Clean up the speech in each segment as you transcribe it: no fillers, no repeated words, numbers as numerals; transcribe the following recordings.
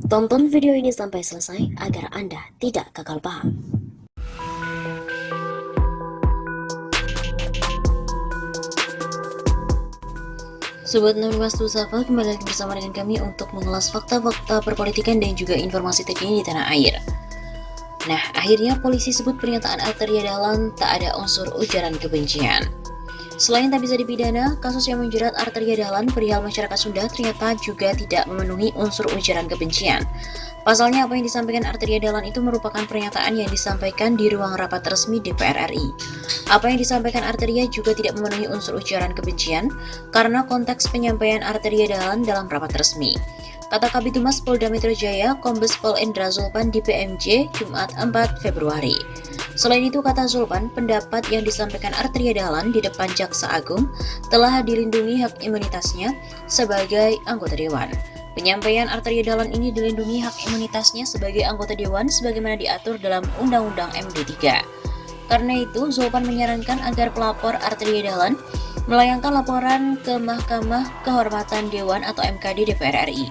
Tonton video ini sampai selesai agar Anda tidak gagal paham. Sobat 16 Tusafel, kembali lagi bersama dengan kami untuk mengulas fakta-fakta perpolitikan dan juga informasi terkini di tanah air. Nah, akhirnya polisi sebut pernyataan Arteria Dahlan tak ada unsur ujaran kebencian. Selain tak bisa dipidana, kasus yang menjerat Arteria Dahlan perihal masyarakat Sunda ternyata juga tidak memenuhi unsur ujaran kebencian. Pasalnya, apa yang disampaikan Arteria Dahlan itu merupakan pernyataan yang disampaikan di ruang rapat resmi DPR RI. Apa yang disampaikan Arteria juga tidak memenuhi unsur ujaran kebencian karena konteks penyampaian Arteria Dahlan dalam rapat resmi. Kata Kabid Humas Polda Metro Jaya, Kombes Pol Endra Zulpan di PMJ, Jumat 4 Februari. Selain itu, kata Zulpan, pendapat yang disampaikan Arteria Dahlan di depan Jaksa Agung telah dilindungi hak imunitasnya sebagai anggota Dewan. Penyampaian Arteria Dahlan ini dilindungi hak imunitasnya sebagai anggota Dewan sebagaimana diatur dalam Undang-Undang MD3. Karena itu, Zulpan menyarankan agar pelapor Arteria Dahlan melayangkan laporan ke Mahkamah Kehormatan Dewan atau MKD DPR RI.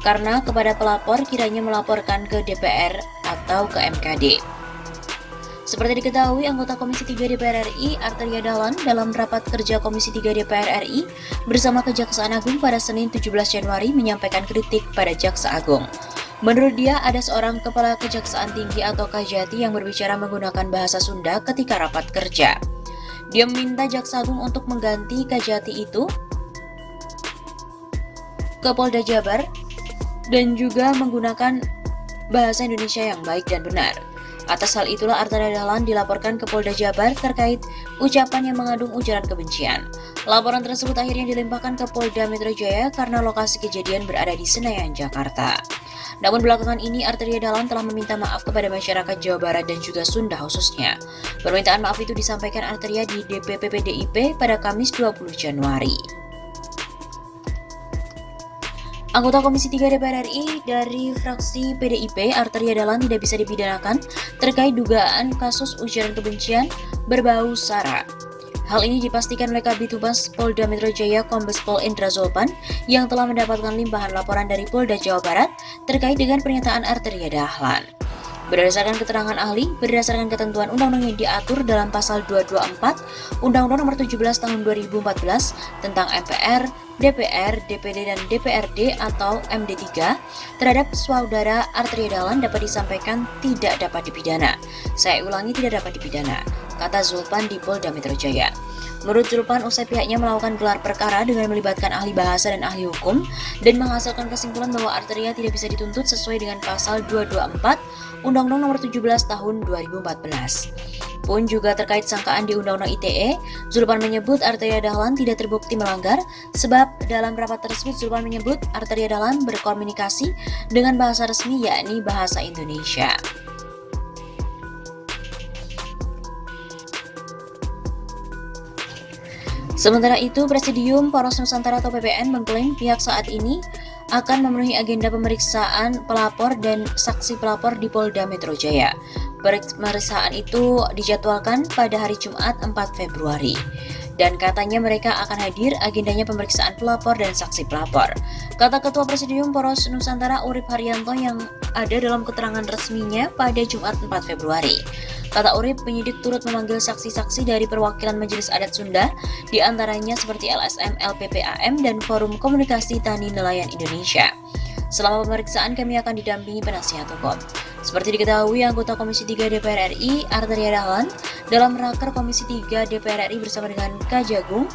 Karena kepada pelapor kiranya melaporkan ke DPR atau ke MKD. Seperti diketahui, anggota Komisi 3 DPR RI, Arteria Dahlan, dalam rapat kerja Komisi 3 DPR RI bersama Kejaksaan Agung pada Senin 17 Januari menyampaikan kritik pada Jaksa Agung. Menurut dia, ada seorang kepala Kejaksaan Tinggi atau Kajati yang berbicara menggunakan bahasa Sunda ketika rapat kerja. Dia meminta Jaksa Agung untuk mengganti Kajati itu ke Polda Jabar dan juga menggunakan bahasa Indonesia yang baik dan benar. Atas hal itulah Arteria Dahlan dilaporkan ke Polda Jabar terkait ucapan yang mengandung ujaran kebencian. Laporan tersebut akhirnya dilimpahkan ke Polda Metro Jaya karena lokasi kejadian berada di Senayan, Jakarta. Namun belakangan ini Arteria Dahlan telah meminta maaf kepada masyarakat Jawa Barat dan juga Sunda khususnya. Permintaan maaf itu disampaikan Arteria di DPP PDIP pada Kamis 20 Januari. Anggota Komisi 3 DPR RI dari fraksi PDIP, Arteria Dahlan tidak bisa dipidanakan terkait dugaan kasus ujaran kebencian berbau sara. Hal ini dipastikan oleh Kabid Humas Polda Metro Jaya, Kombes Pol Endra Zulpan, yang telah mendapatkan limpahan laporan dari Polda Jawa Barat terkait dengan pernyataan Arteria Dahlan. Berdasarkan keterangan ahli, berdasarkan ketentuan undang-undang yang diatur dalam pasal 224 Undang-Undang Nomor 17 Tahun 2014 tentang MPR, DPR, DPD, dan DPRD atau MD3 terhadap saudara Arteria Dahlan dapat disampaikan tidak dapat dipidana. Saya ulangi, tidak dapat dipidana, kata Zulpan di Polda Metro Jaya. Menurut Zulpan, usai pihaknya melakukan gelar perkara dengan melibatkan ahli bahasa dan ahli hukum dan menghasilkan kesimpulan bahwa Arteria tidak bisa dituntut sesuai dengan pasal 224 Undang-Undang Nomor 17 Tahun 2014. Pun juga terkait sangkaan di Undang-Undang ITE, Zulpan menyebut Arteria Dahlan tidak terbukti melanggar sebab dalam rapat tersebut Zulpan menyebut Arteria Dahlan berkomunikasi dengan bahasa resmi yakni bahasa Indonesia. Sementara itu, Presidium Poros Nusantara atau PPN mengklaim pihak saat ini akan memenuhi agenda pemeriksaan pelapor dan saksi pelapor di Polda Metro Jaya. Pemeriksaan itu dijadwalkan pada hari Jumat 4 Februari. Dan katanya mereka akan hadir agendanya pemeriksaan pelapor dan saksi pelapor. Kata Ketua Presidium Poros Nusantara Urip Haryanto yang ada dalam keterangan resminya pada Jumat 4 Februari. Kata Urip, penyidik turut memanggil saksi-saksi dari perwakilan Majelis Adat Sunda, diantaranya seperti LSM, LPPAM, dan Forum Komunikasi Tani Nelayan Indonesia. Selama pemeriksaan kami akan didampingi penasihat hukum. Seperti diketahui, anggota Komisi 3 DPR RI, Arteria Dahlan, dalam raker Komisi 3 DPR RI bersama dengan Kejagung,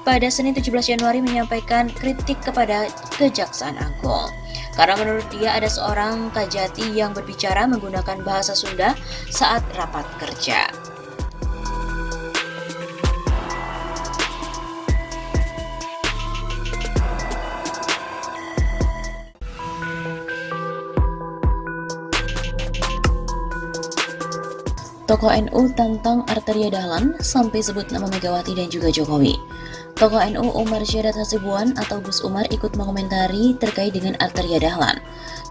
pada Senin 17 Januari menyampaikan kritik kepada Kejaksaan Agung. Karena menurut dia ada seorang Kajati yang berbicara menggunakan bahasa Sunda saat rapat kerja. Tokoh NU tantang Arteria Dahlan sampai sebut nama Megawati dan juga Jokowi. Tokoh NU Umar Syadat Hasibuan atau Gus Umar ikut mengomentari terkait dengan Arteria Dahlan.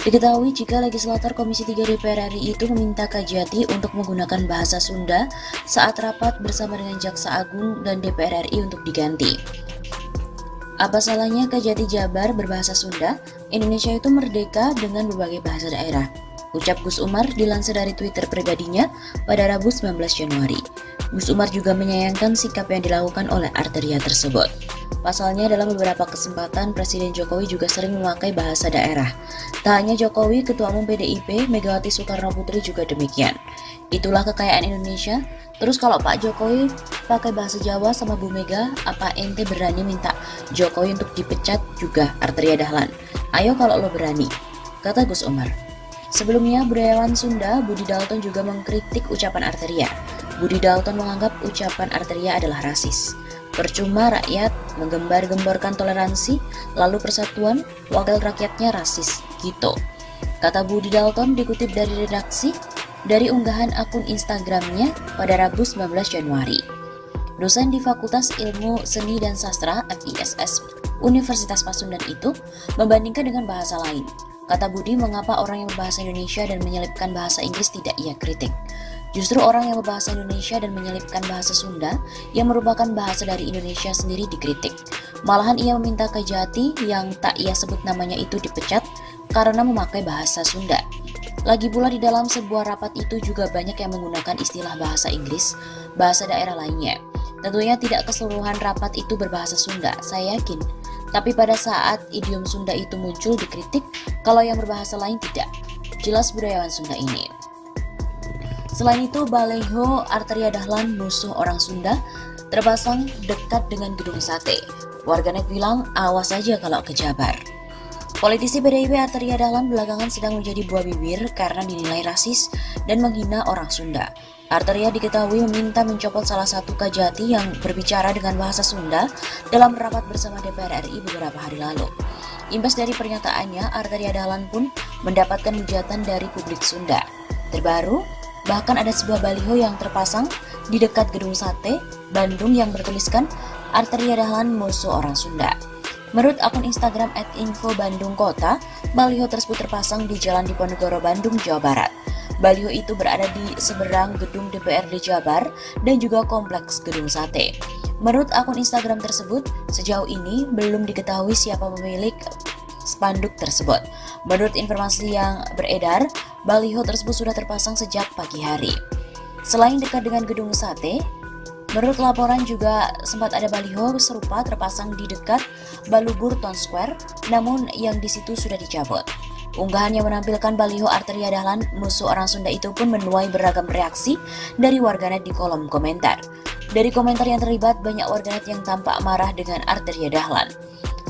Diketahui jika legislator Komisi 3 DPR RI itu meminta Kajati untuk menggunakan bahasa Sunda saat rapat bersama dengan Jaksa Agung dan DPR RI untuk diganti. Apa salahnya Kejati Jabar berbahasa Sunda? Indonesia itu merdeka dengan berbagai bahasa daerah. Ucap Gus Umar dilansir dari Twitter pribadinya pada Rabu 19 Januari. Gus Umar juga menyayangkan sikap yang dilakukan oleh Arteria tersebut. Pasalnya dalam beberapa kesempatan Presiden Jokowi juga sering memakai bahasa daerah. Tak hanya Jokowi, Ketua Umum PDIP Megawati Soekarno Putri juga demikian. Itulah kekayaan Indonesia. Terus kalau Pak Jokowi pakai bahasa Jawa sama Bu Mega, apa ente berani minta Jokowi untuk dipecat juga? Arteria Dahlan. Ayo kalau lo berani, kata Gus Umar. Sebelumnya, budayawan Sunda Budi Dalton juga mengkritik ucapan Arteria. Budi Dalton menganggap ucapan Arteria adalah rasis. Percuma rakyat menggembar-gemborkan toleransi, lalu persatuan, wakil rakyatnya rasis, gitu. Kata Budi Dalton dikutip dari redaksi dari unggahan akun Instagramnya pada Rabu 19 Januari. Dosen di Fakultas Ilmu Seni dan Sastra FISS Universitas Pasundan itu membandingkan dengan bahasa lain. Kata Budi, mengapa orang yang berbahasa Indonesia dan menyelipkan bahasa Inggris tidak ia kritik? Justru orang yang berbahasa Indonesia dan menyelipkan bahasa Sunda yang merupakan bahasa dari Indonesia sendiri dikritik. Malahan ia meminta Kejati yang tak ia sebut namanya itu dipecat karena memakai bahasa Sunda. Lagi pula di dalam sebuah rapat itu juga banyak yang menggunakan istilah bahasa Inggris, bahasa daerah lainnya. Tentunya tidak keseluruhan rapat itu berbahasa Sunda, saya yakin. Tapi pada saat idiom Sunda itu muncul dikritik, kalau yang berbahasa lain tidak. Jelas budayawan Sunda ini. Selain itu, baliho Arteria Dahlan musuh orang Sunda terpasang dekat dengan gedung sate. Warganet bilang, awas aja kalau ke Jabar. Politisi PDIP Arteria Dahlan belakangan sedang menjadi buah bibir karena dinilai rasis dan menghina orang Sunda. Arteria diketahui meminta mencopot salah satu Kejati yang berbicara dengan bahasa Sunda dalam rapat bersama DPR RI beberapa hari lalu. Imbas dari pernyataannya, Arteria Dahlan pun mendapatkan hujatan dari publik Sunda. Terbaru, bahkan ada sebuah baliho yang terpasang di dekat gedung sate Bandung yang bertuliskan Arteria Dahlan musuh orang Sunda. Menurut akun Instagram @info_bandung_kota, baliho tersebut terpasang di Jalan Diponegoro, Bandung, Jawa Barat. Baliho itu berada di seberang gedung DPRD Jabar dan juga kompleks gedung sate. Menurut akun Instagram tersebut, sejauh ini belum diketahui siapa pemilik spanduk tersebut. Menurut informasi yang beredar, baliho tersebut sudah terpasang sejak pagi hari. Selain dekat dengan gedung sate, menurut laporan juga sempat ada baliho serupa terpasang di dekat Balubur Town Square, namun yang di situ sudah dicabut. Unggahan yang menampilkan baliho Arteria Dahlan musuh orang Sunda itu pun menuai beragam reaksi dari warganet di kolom komentar. Dari komentar yang terlibat, banyak warganet yang tampak marah dengan Arteria Dahlan.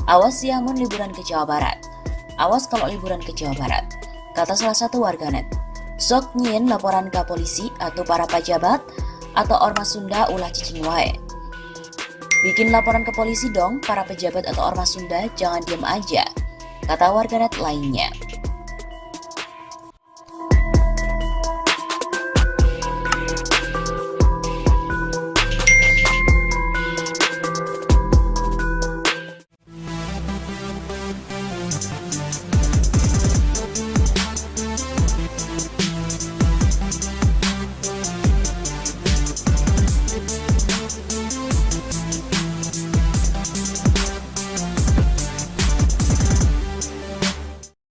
Awas Yamun liburan ke Jawa Barat. Awas kalau liburan ke Jawa Barat, kata salah satu warganet. Sok nyien laporan ke polisi atau para pejabat atau ormas Sunda ulah cicing wae. Bikin laporan ke polisi dong para pejabat atau ormas Sunda, jangan diam aja, kata warganet lainnya.